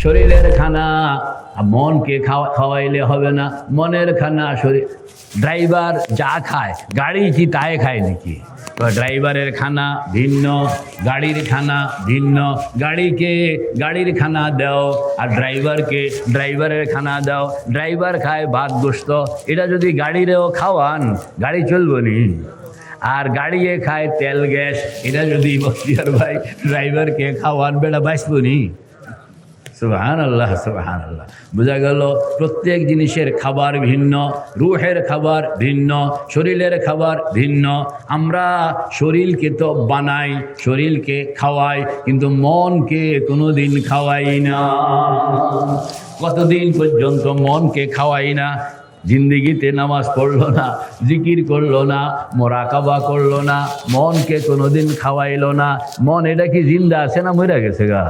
শরীরের খানা মনকে খাওয়াইলে হবে না, মনের খানা শরীর। ড্রাইভার যা খায় গাড়ি কি তাই খায় নাকি? ড্রাইভারের খানা ভিন্ন, গাড়ির খানা ভিন্ন। গাড়িকে গাড়ির খানা দাও আর ড্রাইভারকে ড্রাইভারের খানা দাও। ড্রাইভার খায় ভাত গোস্ত, এটা যদি গাড়িরেও খাওয়ান গাড়ি চলবো নি। আর গাড়িয়ে খায় তেল গ্যাস, এটা যদি বক্তিয়ার ভাই ড্রাইভারকে খাওয়ান বেড়া বাঁচবো নি। সুবহানাল্লাহ, সুবহানাল্লাহ। বোঝা গেল প্রত্যেক জিনিসের খাবার ভিন্ন, রুহের খাবার ভিন্ন, শরীরের খাবার ভিন্ন। আমরা শরীরকে তো বানাই, শরীরকে খাওয়াই, কিন্তু মনকে কোনোদিন খাওয়াই না। কতদিন পর্যন্ত মনকে খাওয়াই না? জিন্দিগিতে নামাজ পড়লো না, জিকির করলো না, মোরাকাবা করলো না, মনকে কোনোদিন খাওয়াইলো না। মন এটা কি জিন্দা আছে না মরে গেছে গা?